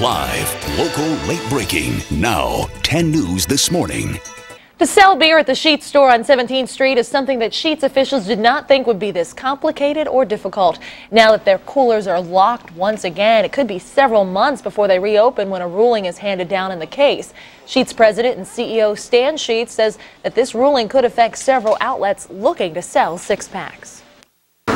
Live, local, late breaking. Now, 10 News This Morning. To sell beer at the Sheetz store on 17th Street is something that Sheetz officials did not think would be this complicated or difficult. Now that their coolers are locked once again, it could be several months before they reopen when a ruling is handed down in the case. Sheetz president and CEO Stan Sheetz says that this ruling could affect several outlets looking to sell six-packs.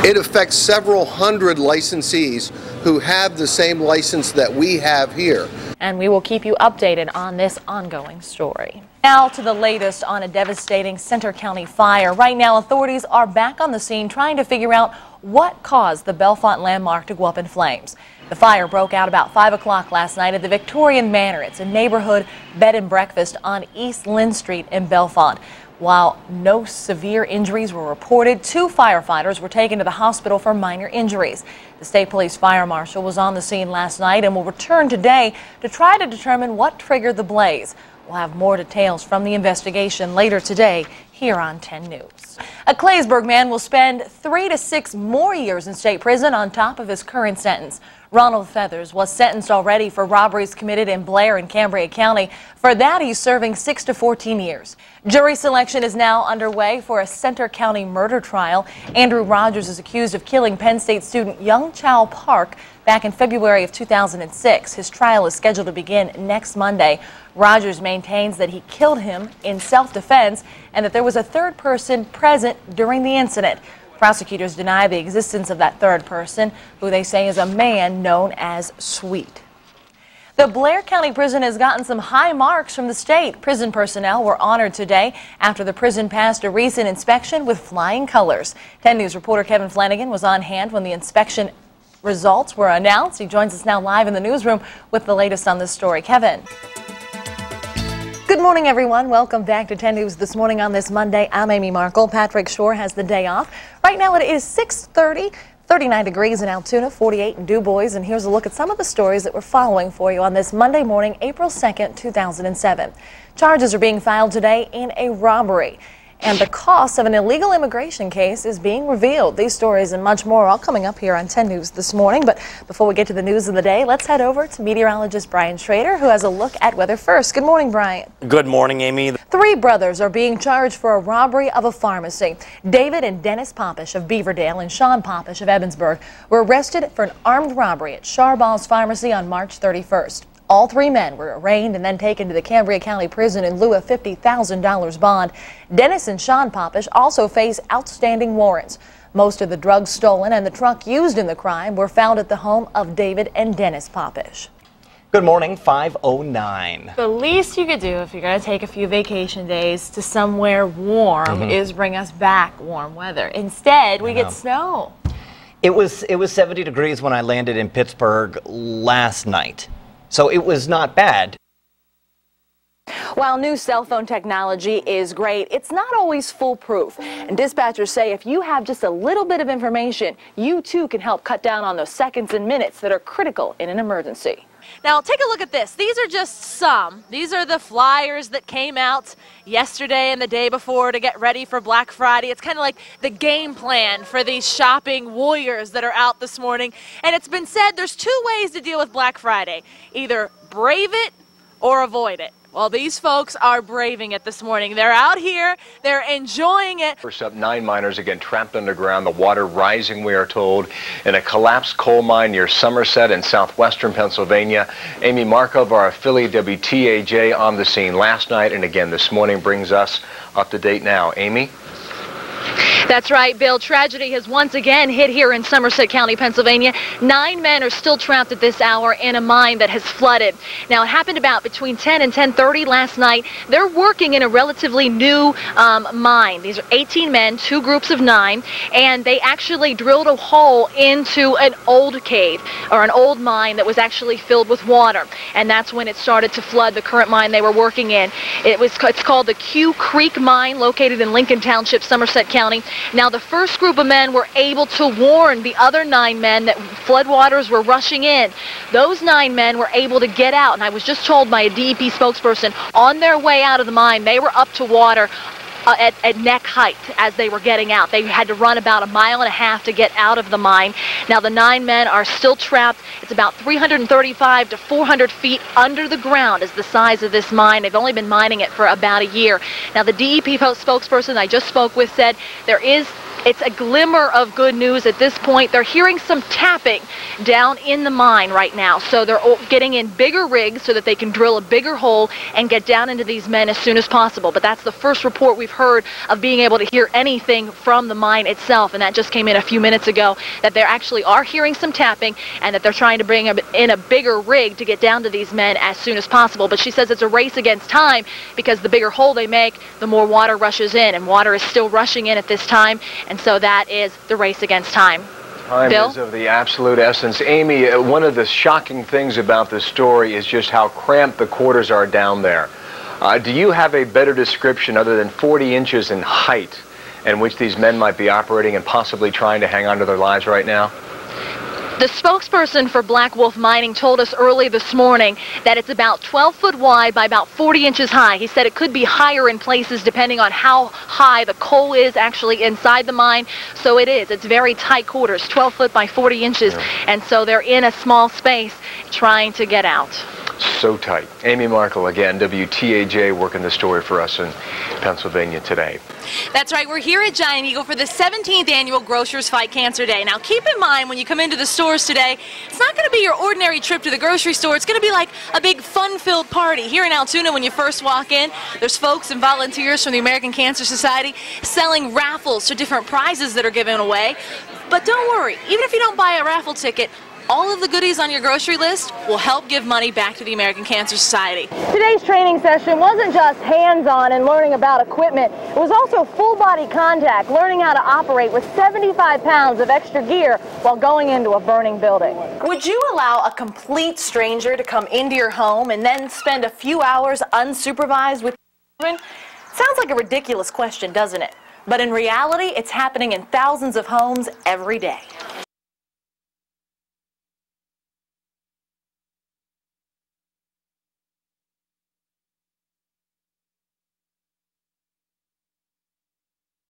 It affects several hundred licensees who have the same license that we have here. And we will keep you updated on this ongoing story. Now to the latest on a devastating Center County fire. Right now, authorities are back on the scene trying to figure out what caused the Bellefonte landmark to go up in flames. The fire broke out about 5 o'clock last night at the Victorian Manor. It's a neighborhood bed and breakfast on East Lynn Street in Bellefonte. While no severe injuries were reported, 2 firefighters were taken to the hospital for minor injuries. The state police fire marshal was on the scene last night and will return today to try to determine what triggered the blaze. We'll have more details from the investigation later today here on 10 News. A Claysburg man will spend 3 to 6 more years in state prison on top of his current sentence. Ronald Feathers was sentenced already for robberies committed in Blair and Cambria County. For that, he's serving 6 to 14 years. Jury selection is now underway for a Center County murder trial. Andrew Rogers is accused of killing Penn State student Young Chow Park back in February of 2006. His trial is scheduled to begin next Monday. Rogers maintains that he killed him in self-defense and that there was a third person present during the incident. Prosecutors deny the existence of that third person, who they say is a man known as Sweet. The Blair County Prison has gotten some high marks from the state. Prison personnel were honored today after the prison passed a recent inspection with flying colors. 10 News reporter Kevin Flanagan was on hand when the inspection results were announced. He joins us now live in the newsroom with the latest on this story. Kevin. Good morning, everyone. Welcome back to 10 News This Morning on this Monday. I'm Amy Mearkle. Patrick Shore has the day off. Right now it is 6:30, 39 degrees in Altoona, 48 in Du Bois, and here's a look at some of the stories that we're following for you on this Monday morning, April 2nd, 2007. Charges are being filed today in a robbery, and the cost of an illegal immigration case is being revealed. These stories and much more are all coming up here on 10 News This Morning. But before we get to the news of the day, let's head over to meteorologist Brian Schrader, who has a look at weather first. Good morning, Brian. Good morning, Amy. 3 brothers are being charged for a robbery of a pharmacy. David and Dennis Popish of Beaverdale and Sean Popish of Evansburg were arrested for an armed robbery at Charbonne's Pharmacy on March 31st. All 3 men were arraigned and then taken to the Cambria County Prison in lieu of $50,000 bond. Dennis and Sean Popish also face outstanding warrants. Most of the drugs stolen and the truck used in the crime were found at the home of David and Dennis Popish. Good morning, 5:09. The least you could do if you're going to take a few vacation days to somewhere warm is bring us back warm weather. Instead, we get snow. It was 70 degrees when I landed in Pittsburgh last night. So it was not bad. While new cell phone technology is great, it's not always foolproof. And dispatchers say if you have just a little bit of information, you too can help cut down on those seconds and minutes that are critical in an emergency. Now take a look at this. These are just some. These are the flyers that came out yesterday and the day before to get ready for Black Friday. It's kind of like the game plan for these shopping warriors that are out this morning. And it's been said there's 2 ways to deal with Black Friday. Either brave it or avoid it. Well, these folks are braving it this morning. They're out here, they're enjoying it. First up, 9 miners again trapped underground, the water rising, we are told, in a collapsed coal mine near Somerset in southwestern Pennsylvania. Amy Mearkle of our affiliate WTAJ on the scene last night and again this morning brings us up to date now. Amy? That's right, Bill. Tragedy has once again hit here in Somerset County, Pennsylvania. 9 men are still trapped at this hour in a mine that has flooded. Now, it happened about between 10 and 10:30 last night. They're working in a relatively new mine. These are 18 men, 2 groups of 9, and they actually drilled a hole into an old cave or an old mine that was actually filled with water. And that's when it started to flood the current mine they were working in. It's called the Quecreek mine, located in Lincoln Township, Somerset County. Now, the first group of men were able to warn the other 9 men that floodwaters were rushing in. Those 9 men were able to get out, and I was just told by a DEP spokesperson, on their way out of the mine, they were up to water at neck height as they were getting out. They had to run about 1.5 miles to get out of the mine. Now the 9 men are still trapped. It's about 335 to 400 feet under the ground is the size of this mine. They've only been mining it for about a year. Now the DEP spokesperson I just spoke with said it's a glimmer of good news at this point. They're hearing some tapping down in the mine right now. So they're getting in bigger rigs so that they can drill a bigger hole and get down into these men as soon as possible. But that's the first report we've heard of being able to hear anything from the mine itself. And that just came in a few minutes ago, that they actually are hearing some tapping and that they're trying to bring in a bigger rig to get down to these men as soon as possible. But she says it's a race against time because the bigger hole they make, the more water rushes in. And water is still rushing in at this time. And so that is the race against time. Time Bill? is of the absolute essence. Amy, one of the shocking things about this story is just how cramped the quarters are down there. Do you have a better description other than 40 inches in height in which these men might be operating and possibly trying to hang on to their lives right now? The spokesperson for Black Wolf Mining told us early this morning that it's about 12 foot wide by about 40 inches high. He said it could be higher in places depending on how high the coal is actually inside the mine. So it's very tight quarters, 12 foot by 40 inches. Yeah. And so they're in a small space trying to get out. So tight. Amy Mearkle, again, WTAJ, working the story for us in Pennsylvania today. That's right. We're here at Giant Eagle for the 17th annual Grocers Fight Cancer Day. Now, keep in mind when you come into the stores today, it's not going to be your ordinary trip to the grocery store. It's going to be like a big fun-filled party. Here in Altoona, when you first walk in, there's folks and volunteers from the American Cancer Society selling raffles to different prizes that are given away. But don't worry, even if you don't buy a raffle ticket, all of the goodies on your grocery list will help give money back to the American Cancer Society. Today's training session wasn't just hands-on and learning about equipment. It was also full-body contact, learning how to operate with 75 pounds of extra gear while going into a burning building. Would you allow a complete stranger to come into your home and then spend a few hours unsupervised with children? Sounds like a ridiculous question, doesn't it? But in reality, it's happening in thousands of homes every day.